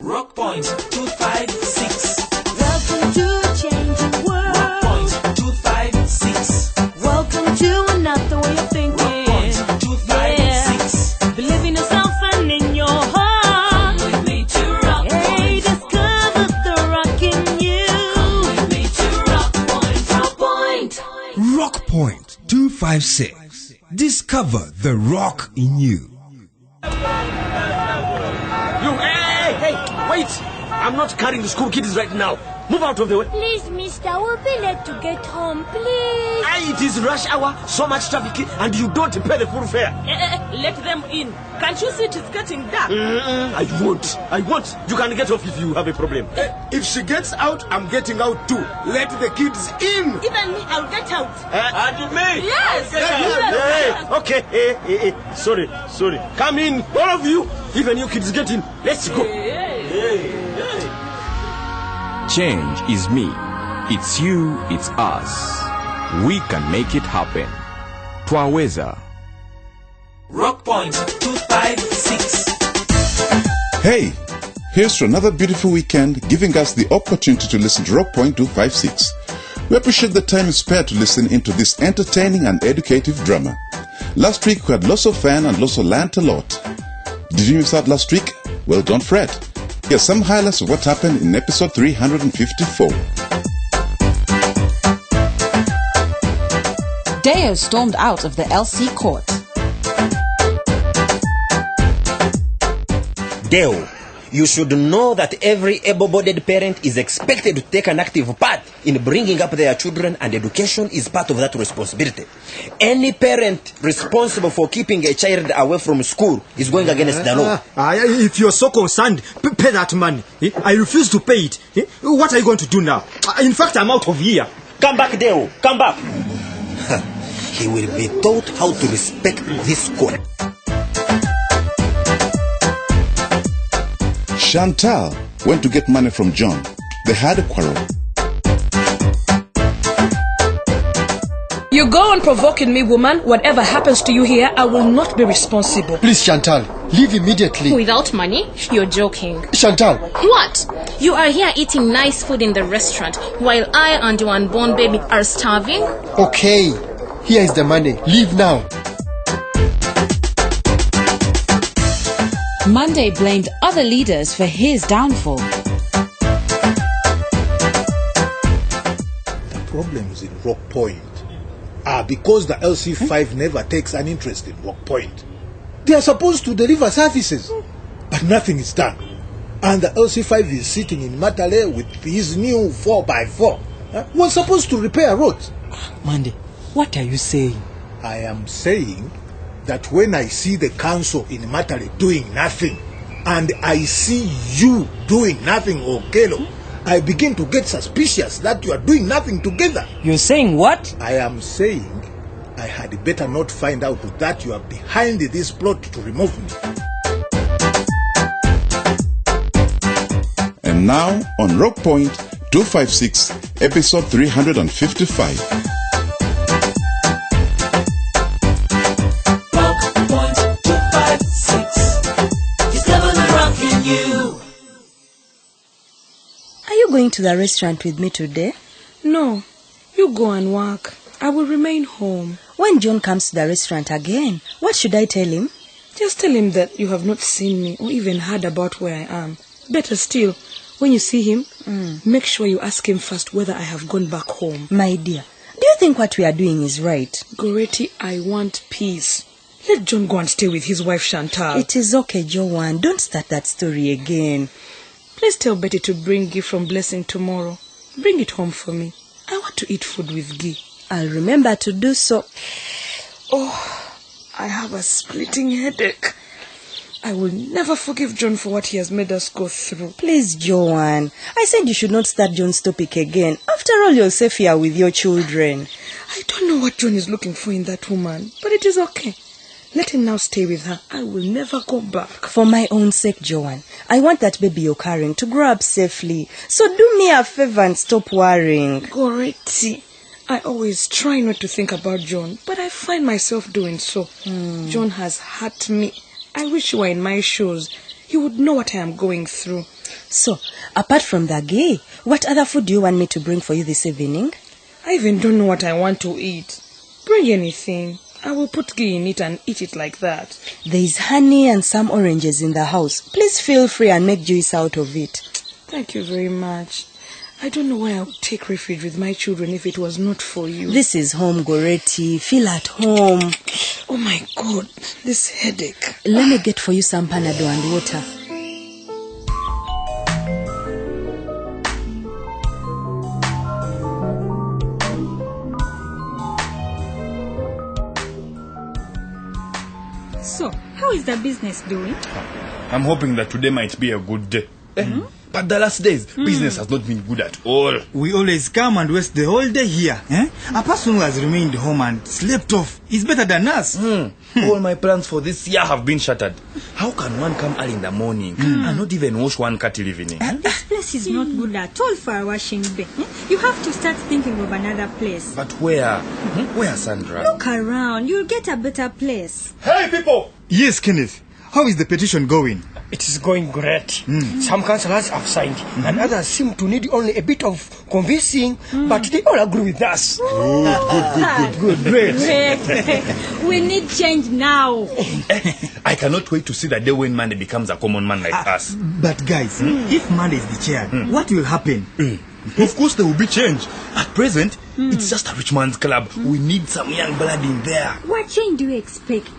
Rock Point 256. Welcome to a changing world. Rock Point 256. Welcome to another way of thinking. Rock Point 256. Yeah. Believe in yourself and in your heart. Come with me to Rock Hey, Point. discover the rock in you. Come with me to Rock Point. Rock Point. Rock Point 256. Discover the rock in you. Hey, wait! I'm not carrying the school kids right now. Move out of the way. Please, mister, we'll be late to get home, please. It is rush hour, so much traffic, and you don't pay the full fare. Let them in. Can't you see it is getting dark? I won't. You can get off if you have a problem. If she gets out, I'm getting out too. Let the kids in. Even me, I'll get out. And me? Yes. Hey, okay. Hey. Sorry. Come in, all of you. Even you kids get in. Let's go. Hey. Change is me. It's you, it's us. We can make it happen. Twaweza. Rock Point 256. Hey, here's to another beautiful weekend, giving us the opportunity to listen to Rock Point 256. We appreciate the time you spared to listen into this entertaining and educative drama. Last week we had lots of fun and also learnt a lot. Did you miss out last week? Well, don't fret. Here's some highlights of what happened in episode 354. Deo stormed out of the LC court. Deo, you should know that every able-bodied parent is expected to take an active part in bringing up their children, and education is part of that responsibility. Any parent responsible for keeping a child away from school is going against the law. If you're so concerned, pay that money. I refuse to pay it. What are you going to do now? In fact, I'm out of here. Come back, Deo. Come back. He will be taught how to respect this court. Chantal went to get money from John. They had a quarrel. You go on provoking me, woman. Whatever happens to you here, I will not be responsible. Please, Chantal, leave immediately. Without money? You're joking. Chantal. What? You are here eating nice food in the restaurant while I and your unborn baby are starving? Okay, here is the money. Leave now. Monday blamed other leaders for his downfall. The problems in Rock Point are because the LC5 never takes an interest in Rock Point. They are supposed to deliver services, but nothing is done. And the LC5 is sitting in Matale with his new 4x4. We're supposed to repair roads. Monday, what are you saying? I am saying that when I see the council in Matale doing nothing, and I see you doing nothing, Okelo, I begin to get suspicious that you are doing nothing together. You're saying what? I am saying I had better not find out that you are behind this plot to remove me. And now on Rock Point 256, episode 355. Are you going to the restaurant with me today? No. You go and work. I will remain home. When John comes to the restaurant again, what should I tell him? Just tell him that you have not seen me or even heard about where I am. Better still, when you see him, make sure you ask him first whether I have gone back home. My dear, do you think what we are doing is right? Goretti, I want peace. Let John go and stay with his wife Chantal. It is okay, Joanne. Don't start that story again. Please tell Betty to bring Guy from Blessing tomorrow. Bring it home for me. I want to eat food with Guy. I'll remember to do so. Oh, I have a splitting headache. I will never forgive John for what he has made us go through. Please, Joanne. I said you should not start John's topic again. After all, you're safe here with your children. I don't know what John is looking for in that woman, but it is okay. Let him now stay with her. I will never go back. For my own sake, Joanne, I want that baby you're carrying to grow up safely. So do me a favor and stop worrying. Goretti, I always try not to think about John, but I find myself doing so. John has hurt me. I wish you were in my shoes. You would know what I am going through. So, apart from the ghee, what other food do you want me to bring for you this evening? I even don't know what I want to eat. Bring anything. I will put ghee in it and eat it like that. There is honey and some oranges in the house. Please feel free and make juice out of it. Thank you very much. I don't know why I would take refuge with my children if it was not for you. This is home, Goretti. Feel at home. Oh my God, this headache. Let me get for you some Panadol and water. So, how is the business doing? I'm hoping that today might be a good day. But the last days, business has not been good at all. We always come and waste the whole day here. A person who has remained home and slept off is better than us. All my plans for this year have been shattered. How can one come early in the morning and not even wash one car till evening? This place is not good at all for a washing bay. You have to start thinking of another place. But where? Where, Sandra? Look around. You'll get a better place. Hey, people! Yes, Kenneth. How is the petition going? It is going great. Some councillors have signed, and others seem to need only a bit of convincing, but they all agree with us. Good, great. We need change now. I cannot wait to see the day when Monday becomes a common man like us. But guys, if Monday is the chair, what will happen? Of course there will be change. At present, it's just a rich man's club. We need some young blood in there. What change do you expect?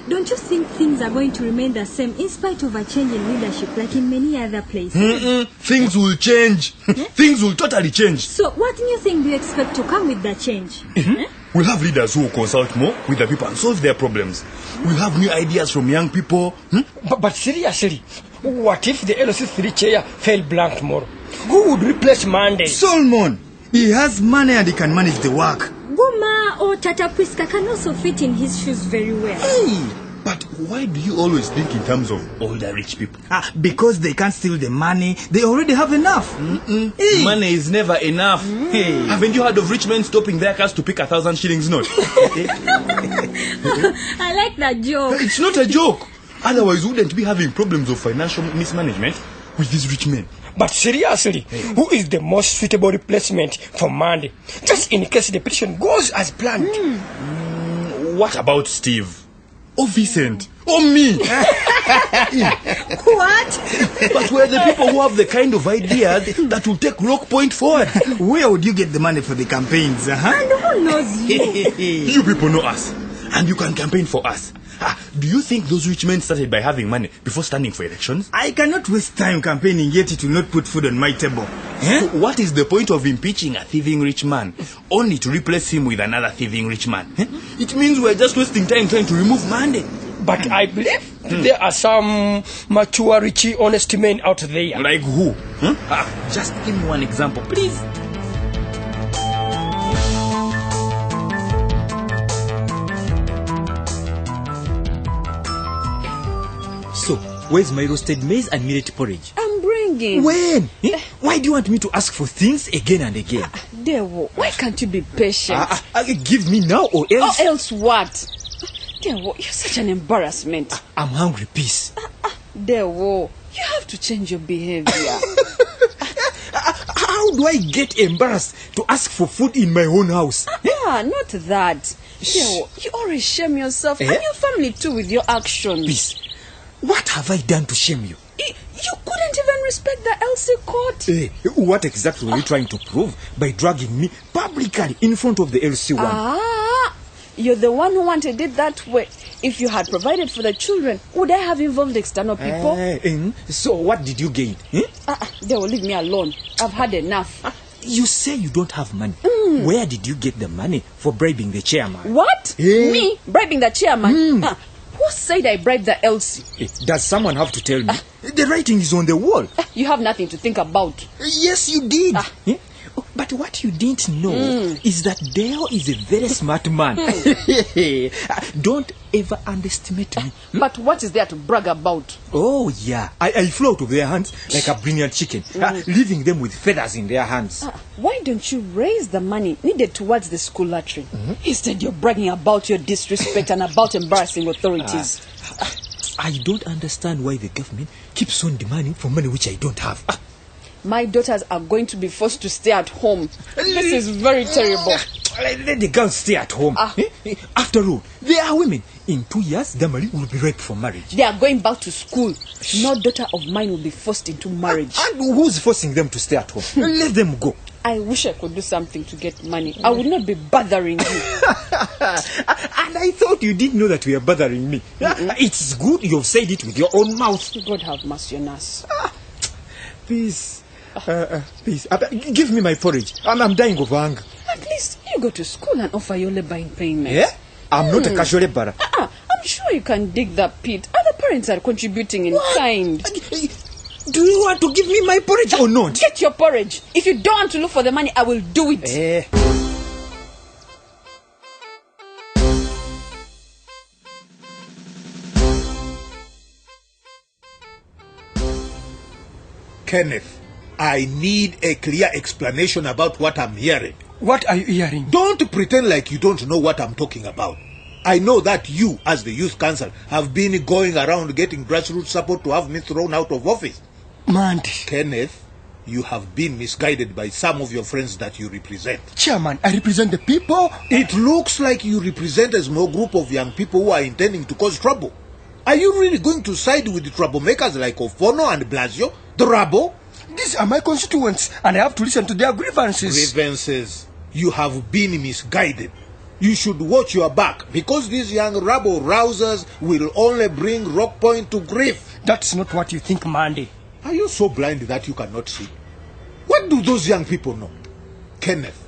Don't you think things are going to remain the same in spite of a change in leadership like in many other places? Things will change. Things will totally change. So what new thing do you expect to come with the change? We'll have leaders who will consult more with the people and solve their problems. We'll have new ideas from young people. But seriously, what if the LC3 chair fell blank tomorrow? Who would replace Monday? Solomon! He has money and he can manage the work. Guma or Tata Priska can also fit in his shoes very well. Hey! But why do you always think in terms of all the rich people? Because they can't steal the money. They already have enough. Hey. Money is never enough. Hey. Haven't you heard of rich men stopping their cars to pick 1,000 shillings note? I like that joke. It's not a joke. Otherwise, we wouldn't be having problems of financial mismanagement with these rich men. But seriously, who is the most suitable replacement for Monday? Just in case the petition goes as planned. What about Steve? Or Vincent? Or me? What? But we're the people who have the kind of ideas that will take Rock Point forward. Where would you get the money for the campaigns? And who knows you? You people know us. And you can campaign for us. Do you think those rich men started by having money before standing for elections? I cannot waste time campaigning yet it will not put food on my table. So what is the point of impeaching a thieving rich man only to replace him with another thieving rich man? It means we're just wasting time trying to remove Monday. But I believe there are some mature, rich, honest men out there. Like who? Just give me one example, please. So, where's my roasted maize and millet porridge? I'm bringing. When? Why do you want me to ask for things again and again? Dewo, why can't you be patient? Give me now or else. Or else what? Dewo, you're such an embarrassment. I'm hungry, peace. Dewo, you have to change your behavior. How do I get embarrassed to ask for food in my own house? Not that. Dewo, you always shame yourself and your family too with your actions. Peace. What have I done to shame you? You couldn't even respect the LC court. What exactly were you trying to prove by dragging me publicly in front of the LC one? You're the one who wanted it that way. If you had provided for the children, would I have involved external people? So what did you gain? They will leave me alone. I've had enough. You say you don't have money. Where did you get the money for bribing the chairman? What? Me? Bribing the chairman? Who said I bribed the LC? Does someone have to tell me? The writing is on the wall. You have nothing to think about. Yes, you did. But what you didn't know is that Dale is a very smart man. Don't ever underestimate me. But what is there to brag about? Oh, yeah. I flew out of their hands like a brilliant chicken, leaving them with feathers in their hands. Why don't you raise the money needed towards the school latrine? Instead, you're bragging about your disrespect and about embarrassing authorities. I don't understand why the government keeps on demanding for money which I don't have. My daughters are going to be forced to stay at home. This is very terrible. Let the girls stay at home. After all, they are women. In 2 years, Damari will be ready for marriage. They are going back to school. No daughter of mine will be forced into marriage. And who's forcing them to stay at home? Let them go. I wish I could do something to get money. I would not be bothering you. And I thought you didn't know that we are bothering me. It's good you've said it with your own mouth. God have mercy on us. Please, please, give me my porridge. I'm dying of hunger. At least you go to school and offer your labor in payment. Yeah? I'm not a casual laborer. I'm sure you can dig that pit. Other parents are contributing in kind. Do you want to give me my porridge or not? Get your porridge. If you don't want to look for the money, I will do it. Kenneth, I need a clear explanation about what I'm hearing. What are you hearing? Don't pretend like you don't know what I'm talking about. I know that you, as the youth council, have been going around getting grassroots support to have me thrown out of office. Mandy. Kenneth, you have been misguided by some of your friends that you represent. Chairman, I represent the people. It looks like you represent a small group of young people who are intending to cause trouble. Are you really going to side with the troublemakers like Ofono and Blasio, the rabble? These are my constituents, and I have to listen to their grievances. Grievances? You have been misguided. You should watch your back, because these young rabble rousers will only bring Rock Point to grief. That's not what you think, Mandy. Are you so blind that you cannot see? What do those young people know? Kenneth,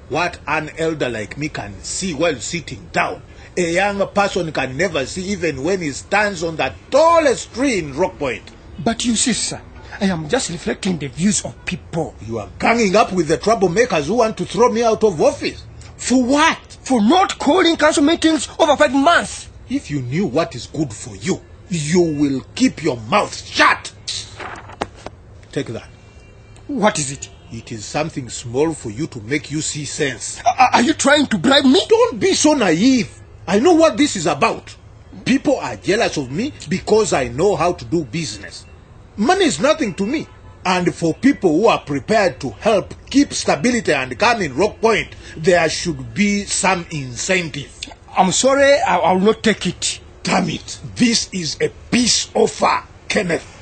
what an elder like me can see while sitting down, a young person can never see even when he stands on the tallest tree in Rock Point. But you see, sir, I am just reflecting the views of people. You are ganging up with the troublemakers who want to throw me out of office. For what? For not calling council meetings over 5 months. If you knew what is good for you, you will keep your mouth shut. Take that. What is it? It is something small for you to make you see sense. Are you trying to bribe me? Don't be so naive. I know what this is about. People are jealous of me because I know how to do business. Money is nothing to me. And for people who are prepared to help keep stability and calm in Rock Point, there should be some incentive. I'm sorry, I will not take it. Damn it. This is a peace offer, Kenneth.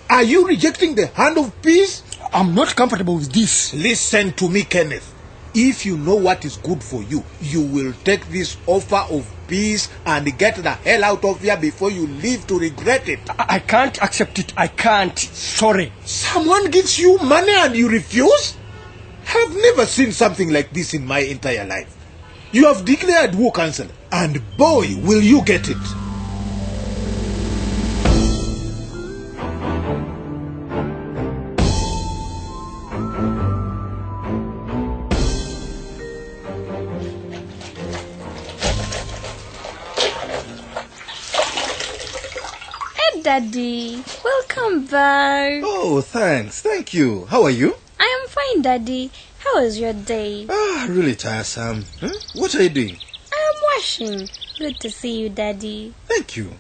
Are you rejecting the hand of peace? I'm not comfortable with this. Listen to me, Kenneth. If you know what is good for you, you will take this offer of peace and get the hell out of here before you leave to regret it. I can't accept it. I can't. Sorry. Someone gives you money and you refuse? I've never seen something like this in my entire life. You have declared war, council, and boy, will you get it. Daddy, welcome back. Oh, thanks. Thank you. How are you? I am fine, Daddy. How was your day? Really tiresome. Huh? What are you doing? I am washing. Good to see you, Daddy. Thank you.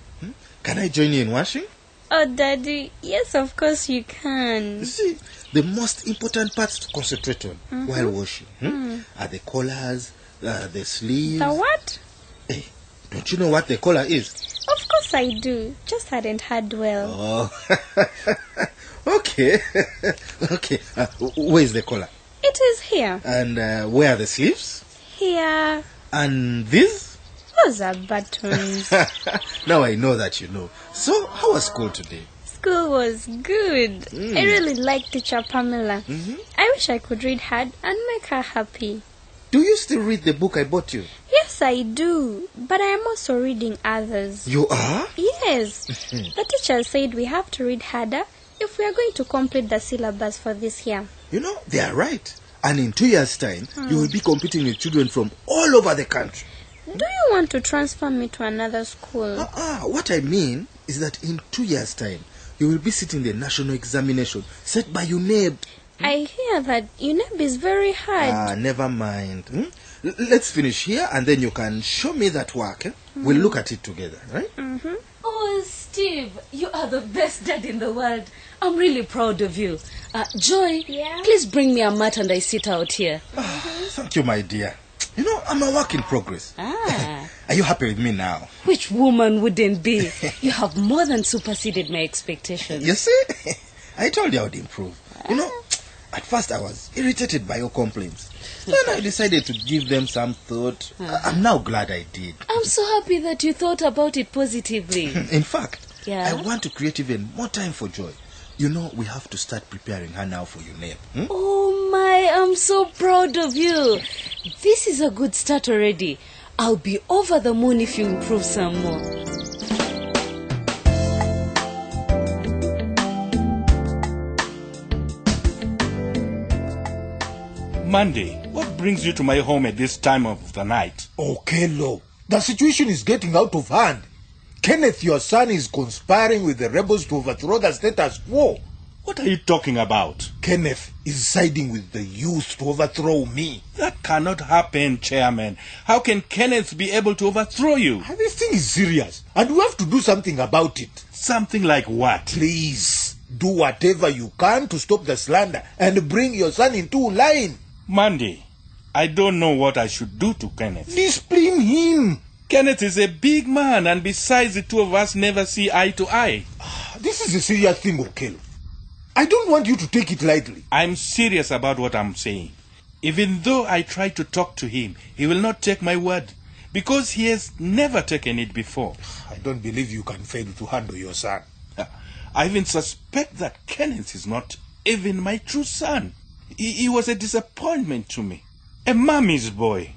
Can I join you in washing? Oh, Daddy, yes, of course you can. You see, the most important parts to concentrate on while washing are the collars, the sleeves. The what? Hey, don't you know what the collar is? Of course I do. Just hadn't heard well. Oh, okay. Okay. Where is the collar? It is here. And where are the sleeves? Here. And these? Those are buttons. Now I know that you know. So, how was school today? School was good. I really liked teacher Pamela. I wish I could read hard and make her happy. Do you still read the book I bought you? Yes, I do. But I am also reading others. You are? Yes. The teacher said we have to read harder if we are going to complete the syllabus for this year. You know, they are right. And in 2 years' time, you will be competing with children from all over the country. Do you want to transfer me to another school? What I mean is that in 2 years' time, you will be sitting the national examination set by UNEB. I hear that UNEB is very hard. Never mind. Let's finish here and then you can show me that work. We'll look at it together, right? Oh, Steve, you are the best dad in the world. I'm really proud of you. Joy, please bring me a mat and I sit out here. Thank you, my dear. You know, I'm a work in progress. Are you happy with me now? Which woman wouldn't be? You have more than superseded my expectations. You see? I told you I would improve. You know, at first I was irritated by your complaints. Then I decided to give them some thought. I'm now glad I did. I'm so happy that you thought about it positively. In fact, Yeah? I want to create even more time for Joy. You know, we have to start preparing her now for UNEP. Oh my, I'm so proud of you. This is a good start already. I'll be over the moon if you improve some more. Monday, what brings you to my home at this time of the night? Okay, Lo. The situation is getting out of hand. Kenneth, your son, is conspiring with the rebels to overthrow the status quo. What are you talking about? Kenneth is siding with the youth to overthrow me. That cannot happen, Chairman. How can Kenneth be able to overthrow you? This thing is serious, and we have to do something about it. Something like what? Please, do whatever you can to stop the slander and bring your son into line. Monday, I don't know what I should do to Kenneth. Discipline him. Kenneth is a big man, and besides, the two of us never see eye to eye. This is a serious thing, Okelo. I don't want you to take it lightly. I'm serious about what I'm saying. Even though I try to talk to him, he will not take my word, because he has never taken it before. I don't believe you can fail to handle your son. I even suspect that Kenneth is not even my true son. He was a disappointment to me. A mommy's boy.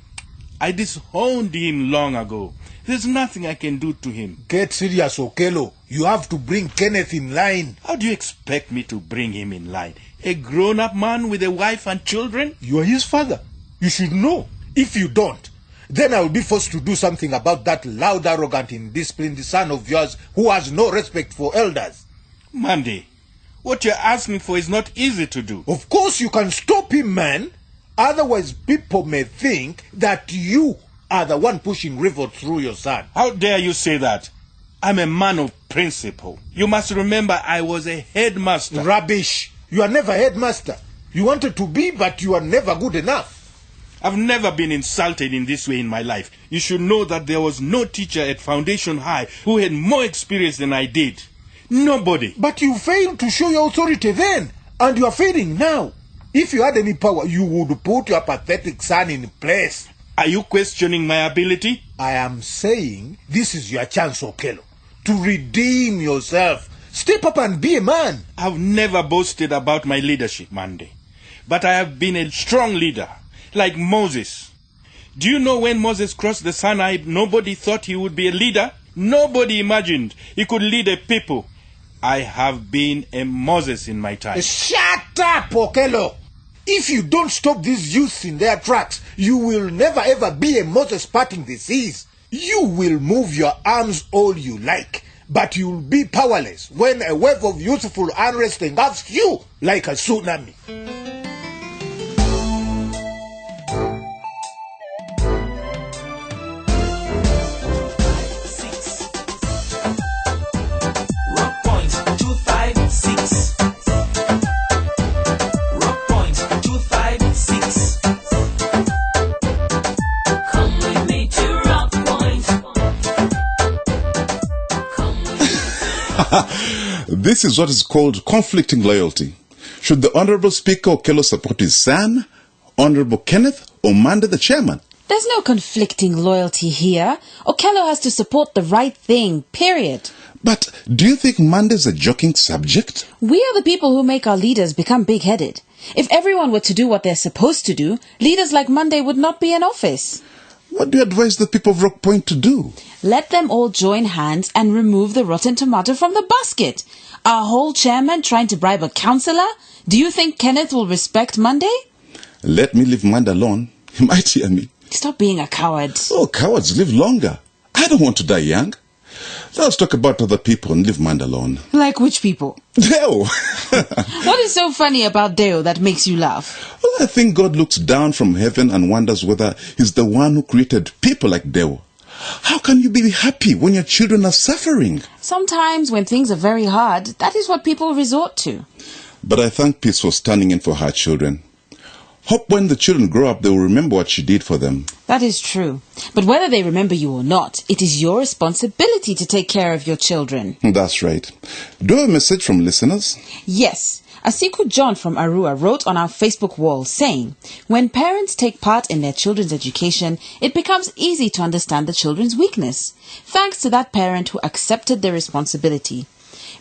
I disowned him long ago. There's nothing I can do to him. Get serious, Okelo. You have to bring Kenneth in line. How do you expect me to bring him in line? A grown-up man with a wife and children? You are his father. You should know. If you don't, then I will be forced to do something about that loud, arrogant, indisciplined son of yours who has no respect for elders. Monday, what you're asking for is not easy to do. Of course you can stop him, man. Otherwise, people may think that you are the one pushing revolt through your son. How dare you say that? I'm a man of principle. You must remember I was a headmaster. Rubbish. You are never headmaster. You wanted to be, but you are never good enough. I've never been insulted in this way in my life. You should know that there was no teacher at Foundation High who had more experience than I did. Nobody. But you failed to show your authority then, and you are failing now. If you had any power, you would put your pathetic son in place. Are you questioning my ability? I am saying this is your chance, Okelo, to redeem yourself. Step up and be a man. I've never boasted about my leadership, Monday. But I have been a strong leader, like Moses. Do you know when Moses crossed the Sinai, nobody thought he would be a leader? Nobody imagined he could lead a people. I have been a Moses in my time. Shut up, Okelo. If you don't stop these youths in their tracks, you will never ever be a Moses parting the seas. You will move your arms all you like, but you'll be powerless when a wave of youthful unrest engulfs you like a tsunami. This is what is called conflicting loyalty. Should the Honorable Speaker Okelo support his son, Honorable Kenneth, or Monday the chairman? There's no conflicting loyalty here. Okelo has to support the right thing, period. But do you think Monday's a joking subject? We are the people who make our leaders become big-headed. If everyone were to do what they're supposed to do, leaders like Monday would not be in office. What do you advise the people of Rock Point to do? Let them all join hands and remove the rotten tomato from the basket. Our whole chairman trying to bribe a councillor? Do you think Kenneth will respect Monday? Let me leave Monday alone. He might hear me. Stop being a coward. Oh, cowards live longer. I don't want to die young. Let's talk about other people and leave Monday alone. Like which people? Deo! What is so funny about Deo that makes you laugh? Well, I think God looks down from heaven and wonders whether he's the one who created people like Deo. How can you be happy when your children are suffering? Sometimes when things are very hard, that is what people resort to. But I thank Peace for standing in for her children. Hope when the children grow up, they will remember what she did for them. That is true. But whether they remember you or not, it is your responsibility to take care of your children. That's right. Do you have a message from listeners? Yes. Asiku John from Arua wrote on our Facebook wall saying, when parents take part in their children's education, it becomes easy to understand the children's weakness. Thanks to that parent who accepted the responsibility.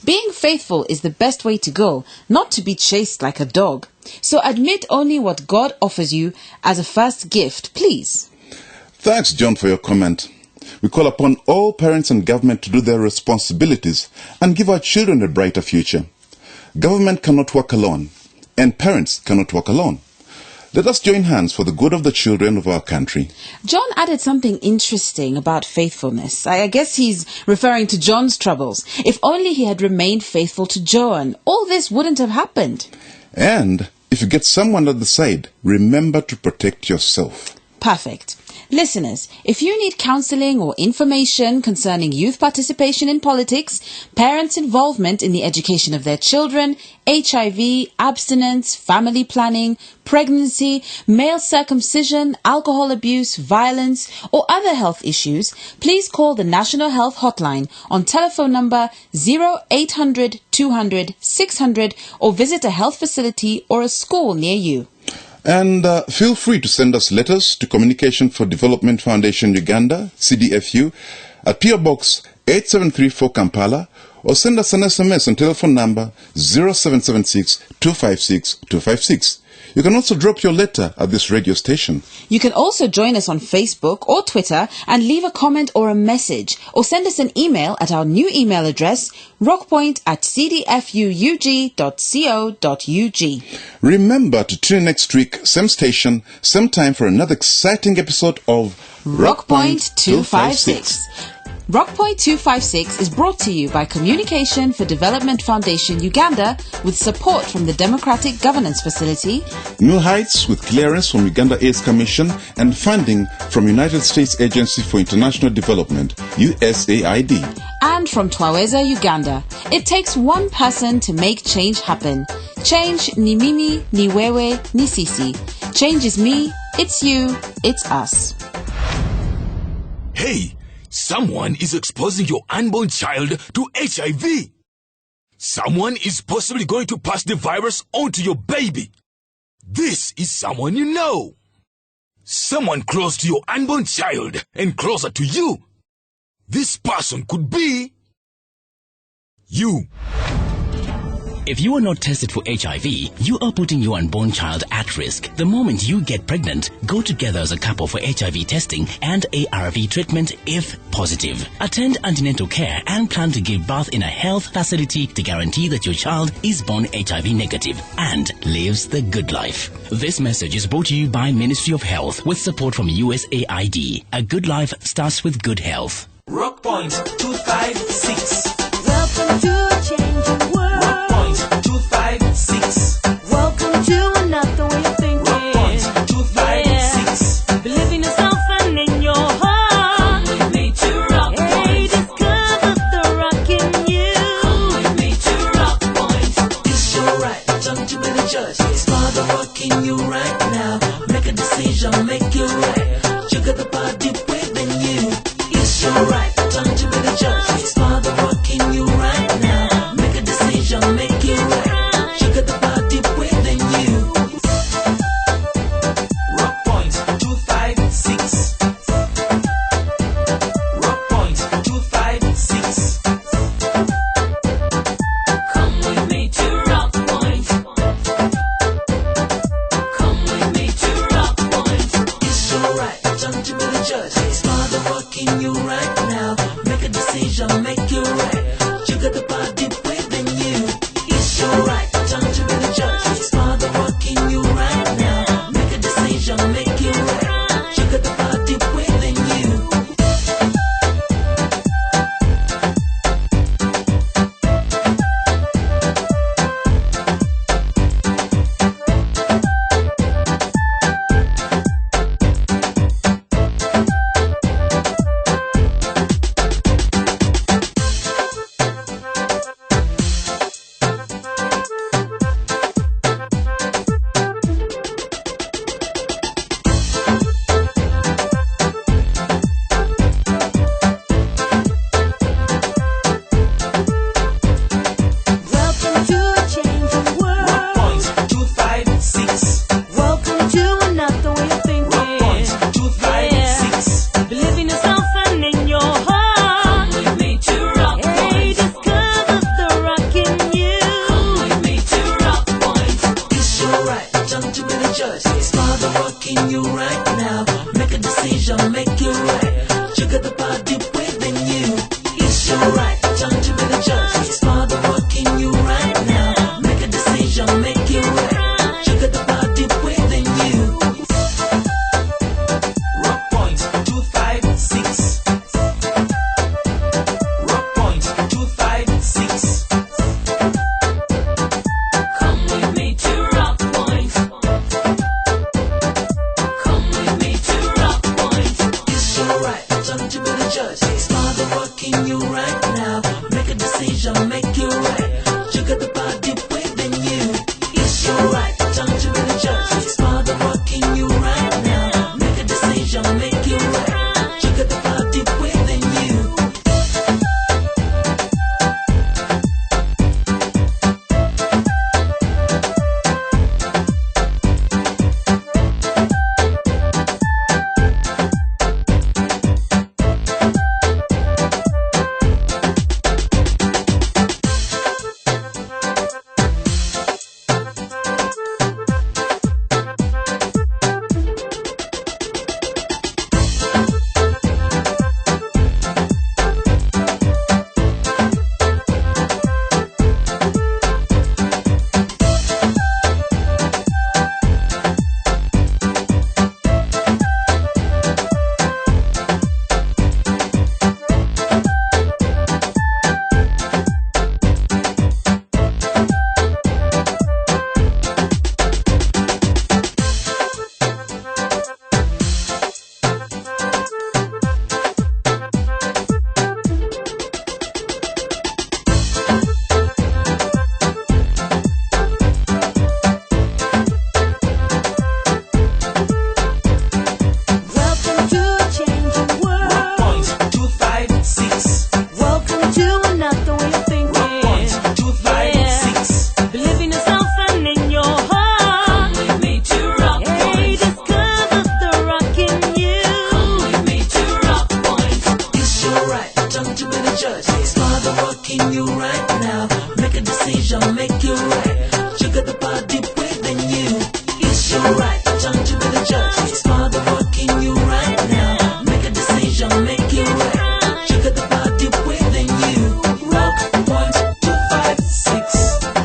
Being faithful is the best way to go, not to be chased like a dog. So admit only what God offers you as a first gift, please. Thanks, John, for your comment. We call upon all parents and government to do their responsibilities and give our children a brighter future. Government cannot work alone, and parents cannot work alone. Let us join hands for the good of the children of our country. John added something interesting about faithfulness. I guess he's referring to John's troubles. If only he had remained faithful to Joanne, all this wouldn't have happened. And if you get someone at the side, remember to protect yourself. Perfect. Listeners, if you need counseling or information concerning youth participation in politics, parents' involvement in the education of their children, HIV, abstinence, family planning, pregnancy, male circumcision, alcohol abuse, violence, or other health issues, please call the National Health Hotline on telephone number 0800 200 600 or visit a health facility or a school near you. And feel free to send us letters to Communication for Development Foundation Uganda, CDFU, at PO Box 8734 Kampala, or send us an SMS on telephone number 0776 256 256. You can also drop your letter at this radio station. You can also join us on Facebook or Twitter and leave a comment or a message, or send us an email at our new email address, rockpoint@cdfuu.co.ug. Remember to tune in next week, same station, same time for another exciting episode of Rockpoint 256. Rockpoint 256 is brought to you by Communication for Development Foundation Uganda with support from the Democratic Governance Facility, New Heights with clearance from Uganda AIDS Commission and funding from United States Agency for International Development, USAID. and from Twaweza, Uganda. It takes one person to make change happen. Change ni mimi, ni wewe, ni sisi. Change is me, it's you, it's us. Hey! Someone is exposing your unborn child to HIV. Someone is possibly going to pass the virus on to your baby. This is someone you know. Someone close to your unborn child and closer to you. This person could be you. If you are not tested for HIV, you are putting your unborn child at risk. The moment you get pregnant, go together as a couple for HIV testing and ARV treatment if positive. Attend antenatal care and plan to give birth in a health facility to guarantee that your child is born HIV negative and lives the good life. This message is brought to you by Ministry of Health with support from USAID. A good life starts with good health. Rockpoint 256. Welcome to a changing world. Rockpoint 256. Welcome to another way of thinking. Rockpoint 256. Yeah. Believe in yourself and in your heart. Come with me to Rockpoint. Hey, discover the rock in you. Come with me to Rockpoint. It's your right, time to be the judge. Start the rock in you right now. Make a decision, make it right. You got the body within you. It's your right, time to be the judge. Start the rock in you right now. Make a decision, make it right. You got the body within you. Rockpoint 256. Rockpoint 256. Come with me to Rockpoint. Come with me to Rockpoint. It's your right, time to be the judge. Start the rock in you right now. Make a decision, make jump to be the judge. It's Father rocking you right now. Make a decision, make it right. You got the power deep within you. It's your right.